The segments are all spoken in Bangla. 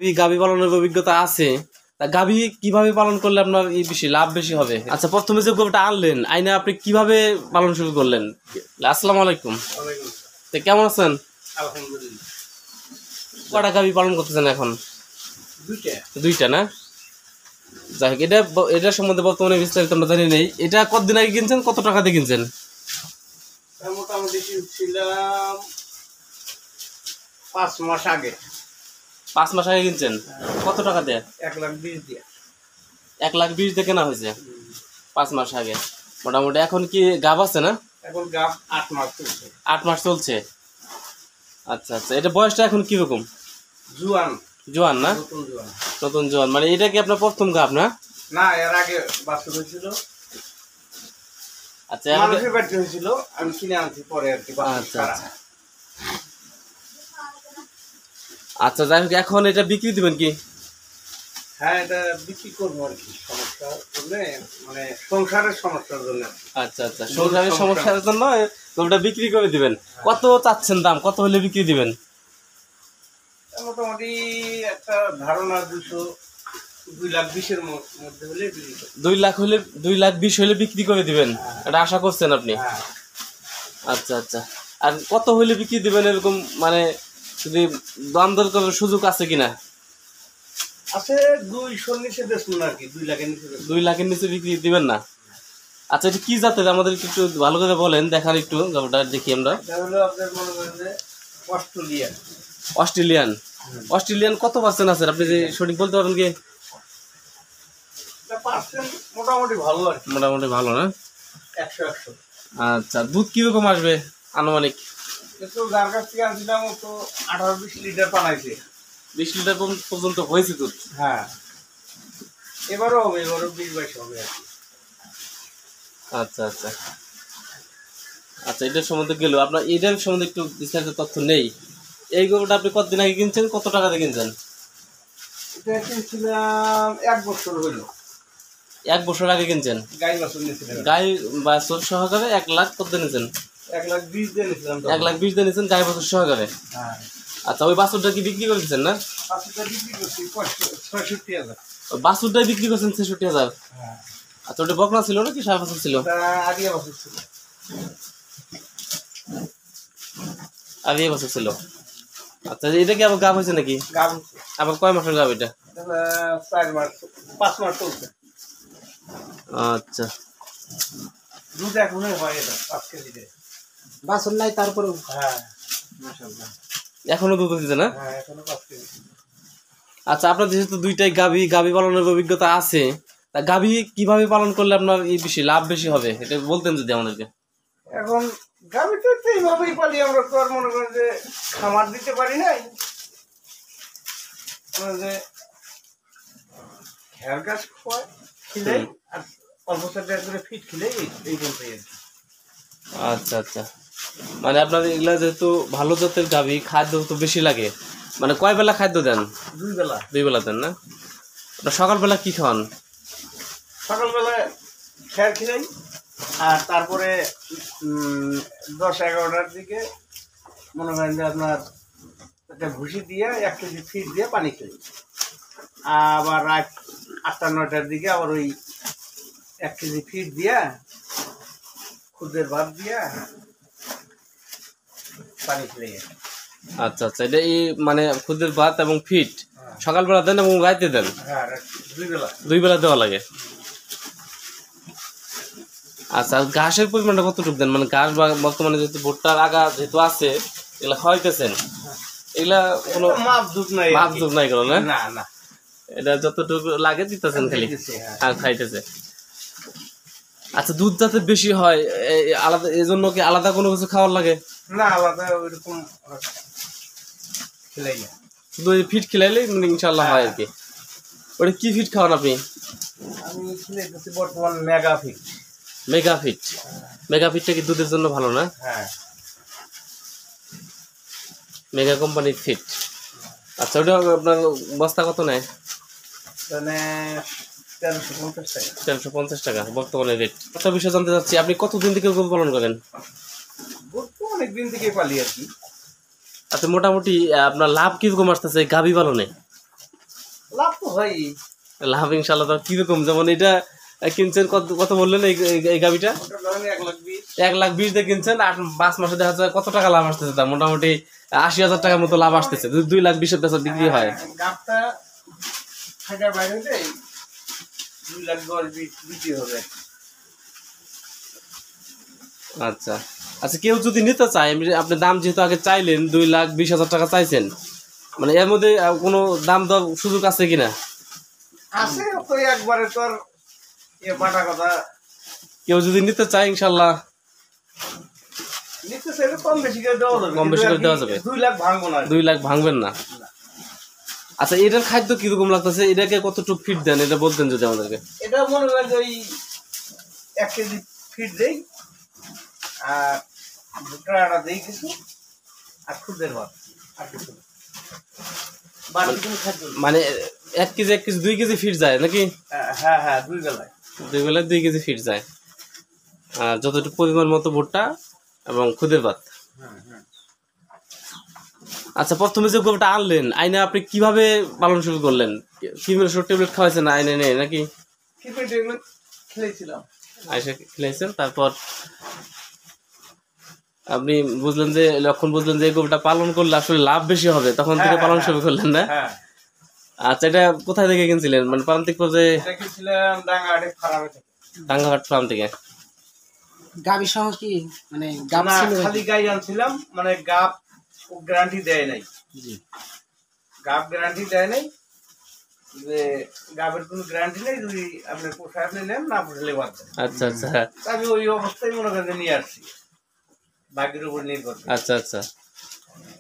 গাভী পালনের অভিজ্ঞতা আছে, তা গাভী কিভাবে পালন করলে আপনার এই বেশি লাভ বেশি হবে? আচ্ছা, প্রথমে যে গরুটা আনলেন আইনে আপনি কিভাবে পালন শুরু করলেন? আসসালামু আলাইকুম। তো কেমন আছেন? আলহামদুলিল্লাহ। কটা গাভী পালন করতেছেন এখন? দুইটা না? যাই হোক, এটা সম্বন্ধে বর্তমানে বিস্তারিত আমরা জানি নেই। এটা কতদিন আগে কিনছেন, কত টাকা দিয়ে কিনছেন? মোটামুটি কিনছিলাম 5 মাস আগে। 5 মাস আগে কিনছেন? কত টাকা দিয়ে? 1,20,000 দিয়ে। 1,20,000 দিয়ে কেনা হয়েছে 5 মাস আগে। মোটামুটি এখন কি গাভ আছে না? এখন গাব 8 মাস চলছে। 8 মাস চলছে। আচ্ছা আচ্ছা, এটা বয়সটা এখন কিরকম? জুয়ান। জোয়ান না? নতুন জুয়ান। নতুন জোয়ান, মানে এটা কি আপনার প্রথম গাভ না? না, এর আগে বাছুর হয়েছিল। আচ্ছা, মানুষের বাড়িতে হয়েছিল, আমি কিনে আনছি পরে আর কি। আচ্ছা আচ্ছা আচ্ছা, যাই হোক, এখন এটা বিক্রি দিবেন কি? হ্যাঁ, এটা বিক্রি করবো আর কি, সমস্যার জন্য, মানে সংসারের সমস্যার জন্য। আচ্ছা আচ্ছা, সংসারের সমস্যার জন্য ওটা বিক্রি করে দিবেন। কত চাচ্ছেন দাম? কত হলে বিক্রি দিবেন? মোটামুটি একটা ধারণা 2,20,000 মধ্যে হলে বিক্রি করবো। 2,20,000 হলে বিক্রি করে দিবেন, এটা আশা করছেন আপনি? হ্যাঁ। আচ্ছা আচ্ছা, আর কত হলে বিক্রি দিবেন এরকম, মানে যদি দাম দর করার সুযোগ আছে কিনা? আছে, 200 নিচে বেচুন আর কি, 2 লাখের নিচে বেচুন। 2 লাখের নিচে বিক্রি দিবেন না? আচ্ছা, এটা কি জাতের আমাদের একটু ভালো করে বলেন, দেখার একটু গরুটা দেখি আমরা। এটা হলো আপনার মনে করেন যে অস্ট্রেলিয়ান। অস্ট্রেলিয়ান কত পার্সেন্ট আছে আপনি যে সঠিক বলতে পারেন কি? এটা পার্সেন্ট মোটামুটি ভালো আর কি, মোটামুটি ভালো না? 100-100। আচ্ছা, দুধ কিরকম আসবে আনুমানিক? কিন্তু যার কাছ থেকে আনছিলাম ও তো 18-20 লিটার বানাইছে। 20 লিটার পর্যন্ত হয়েছে দুধ? হ্যাঁ, এবারও 20-22 হবে আর কি। আচ্ছা আচ্ছা আচ্ছা, এটার সম্বন্ধে গেল, আপনার এটার সম্বন্ধে একটু বিস্তারিত তথ্য নেই। এই গরুটা আপনি কতদিন আগে কিনছেন, কত টাকা দিয়ে কিনছেন? এটা কিনছিলাম 1 বছর হইল। 1 বছর আগে কিনছেন? গাই বাছুর নিয়েছিলাম। গাই বাছুর সহকারে 1 লাখ কত দিয়ে নিয়েছেন? 1,20,000 দিয়ে নিয়েছিলাম। 1,20,000 দিয়ে নিয়েছেন গাই বাছুর সহকারে? হ্যাঁ। আচ্ছা, ওই বাছুরটা কি বিক্রি করে দিচ্ছেন না? বাছুরটা বিক্রি করছি 65,000। ওই বাছুরটাই বিক্রি করছেন 66,000? হ্যাঁ। আচ্ছা, ওটা বকনা ছিল নাকি সার বাছুর ছিল? আগে বাছুর ছিল। আগে বাছুর ছিল। আচ্ছা, এটা কি আবার গাভ হয়েছে নাকি? গাব আবার কয় মাসের গাভ এটা? 4 মাস 5 মাস চলছে। আচ্ছা, দুধ এখনই হয়, এটা 5 কেজি দেয়। বাছুর নাই তারপরে। হ্যাঁ, মাশাআল্লাহ। এখনো দুধ দিচ্ছে না? হ্যাঁ, এখনো 5 কেজি। আচ্ছা, আপনার যেহেতু দুইটাই গাভী পালনের অভিজ্ঞতা আছে, তা গাভী কিভাবে পালন করলে আপনার এই বেশি লাভ বেশি হবে, এটা বলতেন যদি আমাদেরকে। এখন গাভী তো এইভাবেই পালি আমরা, তো আর মনে করেন যে খামার দিতে পারি নাই। যে ঘের গাছ খিলে আর অল্প সাথে করে ফিট খিলে এই বলতেই আর কি। আচ্ছা আচ্ছা, মানে আপনার এগুলা যেহেতু ভালো জাতের গাভী, খাদ্য তো বেশি লাগে, মানে কয় বেলা খাদ্য দেন? 2 বেলা। 2 বেলা দেন না? আপনার সকালবেলা কি খাওয়ান? সকালবেলা খেয়ার খিলাই, আর তারপরে 10-11টার দিকে মনে করেন যে আপনার একটা ভুসি দিয়ে 1 কেজি ফিট দিয়ে পানি খাই। আবার রাত 8-9টার দিকে আবার ওই 1 কেজি ফিট দিয়া খুদের ভাত দিয়া পানি খেলে। আচ্ছা আচ্ছা, এটা এই মানে খুদের ভাত এবং ফিট সকালবেলা দেন এবং রাতে দেন? হ্যাঁ, 2 বেলা। 2 বেলা দেওয়া লাগে। আচ্ছা, আর ঘাসের পরিমাণটা কতটুকু দেন? মানে ঘাস বা বর্তমানে যেহেতু ভুট্টার আগা যেহেতু আছে, এগুলা খাওয়াইতেছেন, এগুলা কোনো মাপজুপ নাই, মাপজুপ নাই কোনো না? না না, এটা যতটুকু লাগে দিতেছেন খালি, হ্যাঁ। আর খাইতেছে। আচ্ছা, দুধ যাতে বেশি হয় আলাদা, এই জন্য কি আলাদা কোনো কিছু খাওয়ার লাগে? না, আলাদা ওইরকম খেলাই না, শুধু ফিট খিলাইলে ইনশাল্লাহ হয় আর কি। ওটা কি ফিট খাওয়ান আপনি? আমি খেলাইতেছি বর্তমান mega fit. Mega fit? Mega ফিটটা কি দুধের জন্য ভালো না? হ্যাঁ, মেগা কোম্পানির ফিট। আচ্ছা, ওটা আপনার বস্তা কত নেয়? মানে 1350 টাকা। 1350 টাকা বর্তমানে রেট। একটা বিষয় জানতে চাচ্ছি, আপনি কতদিন থেকে গরু পালন করেন? অনেক দিন থেকে পালি আর কি। আচ্ছা, মোটামুটি আপনার লাভ কিরকম আসতেছে গাভী পালনে? লাভ তো হয়। লাভ ইনশাল্লাহ তো কিরকম, যেমন এটা কিনছেন কত কত বললেন এই গাভিটা? ওটা ধরেন 1,20,000। 1,20,000 দিয়ে কিনছেন, 5 মাসে দেখা যায় কত টাকা লাভ আসতেছে? তার মোটামুটি 80,000 টাকার মতো লাভ আসতেছে। 2,20,000 বেচা বিক্রি হয়। গাবটা হাজার বাইরে হতে 2,10,000 বিক্রি হবে। আচ্ছা আচ্ছা, কেউ যদি নিতে চায়, আপনি দাম যেহেতু আগে চাইলেন 2,20,000 টাকা চাইছেন, মানে এর মধ্যে কোনো দাম দর সুযোগ আছে কিনা? আছে তো, একবারে তো আর বাটা কথা। কেউ যদি নিতে চায় ইনশাল্লাহ নিতে চাইলে কম বেশি করে দেওয়া যাবে, কম বেশি করে দেওয়া যাবে। 2 লাখ ভাঙবো না। 2 লাখ ভাঙবেন না? আচ্ছা, এটার খাদ্য কিরকম লাগতেছে? এটাকে কতটুকু ফিট দেন এটা বলতেন যদি আমাদেরকে। এটা মনে করেন যে ওই 1 কেজি ফিট দেই, আর ভুট্টা দেই কিছু, আর খুদের ভাত, আর কিছু না। বাড়তি কোনো খাদ্য নেই। মানে 1 কেজি 1 কেজি 2 কেজি ফিট যায় নাকি? হ্যাঁ হ্যাঁ, 2 বেলায়। 2 বেলায় 2 কেজি ফিট যায়, আর যতটুকু পরিমাণ মতো ভুট্টা এবং খুদের ভাত। আচ্ছা, প্রথমে যে গরুটা আনলেন আইনে আপনি কিভাবে পালন শুরু করলেন? কিমের ট্যাবলেট খাওয়াইছেন আইনে নেই নাকি? খেলেছিলাম। আইসা খেলাইছেন, তারপর আপনি বুঝলেন যে লক্ষণ বুঝলেন যে এই গরুটা পালন করলে আসলে লাভ বেশি হবে, তখন থেকে পালন শুরু করলেন না? হ্যাঁ, আচ্ছা, এটা কোথায় থেকে কিনছিলেন? মানে প্রান্তিক পর্যায়ে? এটা কিনছিলাম ডাঙ্গাহাটে ফার্মে থেকে। ডাঙ্গাহাট ফার্ম থেকে? গাবি সহ কি মানে গাব না, ছিল? খালি গাই আনছিলাম, মানে গাব গ্যারান্টি দেয় নাই। জি। গাব গ্যারান্টি দেয় নাই, যে গাবের কোনো গ্যারান্টি নেই, যদি আপনি পোষায় আপনি নেন, না পোষালে বাদ দেন। আচ্ছা আচ্ছা তা আমি ওই অবস্থায় মনে করেন যে নিয়ে আসছি, ভাগ্যের উপর নির্ভর করে। আচ্ছা আচ্ছা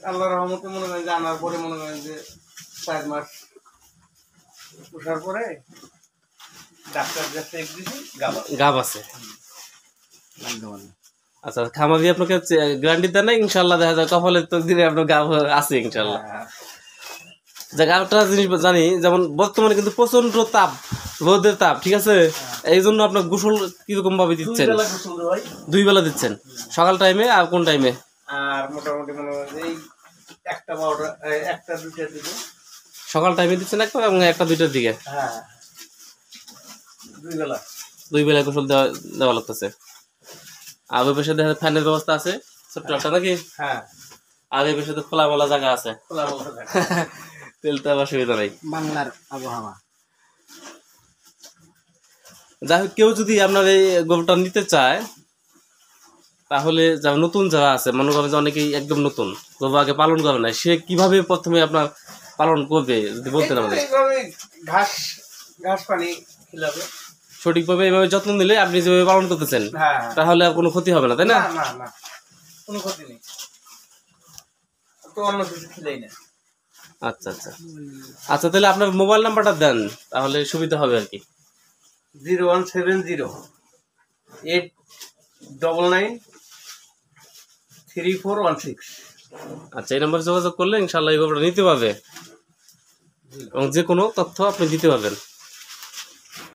আল্লাহর রহমতে মনে করেন যে আনার পরে মনে করেন যে 4 মাস পোষার পরে ডাক্তার কাছে চেক দিছি, গাব আছে। গাব আছে। আচ্ছা, খামারি আপনাকে গ্যারান্টি দেন না? ইনশাল্লাহ দেখা যায় কপালের তো দিনে আপনার গাব আছে ইনশাল্লাহ। যাক, আরেকটা জিনিস জানি, যেমন বর্তমানে কিন্তু প্রচন্ড তাপ, রোদের তাপ, ঠিক আছে? এই জন্য আপনার গোসল কিরকম ভাবে দিচ্ছেন? 2 বেলা গোসল হয়। 2 বেলা দিচ্ছেন, সকাল টাইমে আর কোন টাইমে? আর মোটামুটি মনে করেন যে এই 1টা 12টা 1টা 2টার দিকে। সকাল টাইমে দিচ্ছেন একটা, এবং 1টা 2টার দিকে? হ্যাঁ, 2 বেলা। 2 বেলা গোসল দেওয়া দেওয়া লাগতেছে। আর ওই পাশে দেখা যায় ফ্যানের ব্যবস্থা আছে ছোট্ট একটা নাকি? হ্যাঁ, আর এই পাশে তো খোলা মেলা জায়গা আছে, খোলা বলতে থাকে। তেলতে অসুবিধা নাই। বাংলার আবহাওয়া। যাই হোক, কেউ যদি আপনার এই গরুটা নিতে চায়, তাহলে যারা নতুন যারা আছে, মনে করেন যে অনেকেই একদম নতুন, গরু আগে পালন করে না, সে কিভাবে প্রথমে আপনার পালন করবে যদি বলতেন আমাদের? এইভাবে ঘাস ঘাস পানি খিলাবে। সঠিকভাবে এইভাবে যত্ন নিলে আপনি যেভাবে পালন করতেছেন, হ্যাঁ, তাহলে আর কোনো ক্ষতি হবে না, তাই না? না না না, কোনো ক্ষতি নেই, তো অন্য কিছু খিলাই না। আচ্ছা আচ্ছা আচ্ছা, তাহলে আপনার মোবাইল নাম্বারটা দেন, তাহলে সুবিধা হবে আর কি। 0170 899 3416। আচ্ছা, এই নাম্বারে যোগাযোগ করলে ইনশাল্লাহ এই গরুটা নিতে পারবে, এবং যে কোনো তথ্য আপনি দিতে পারবেন।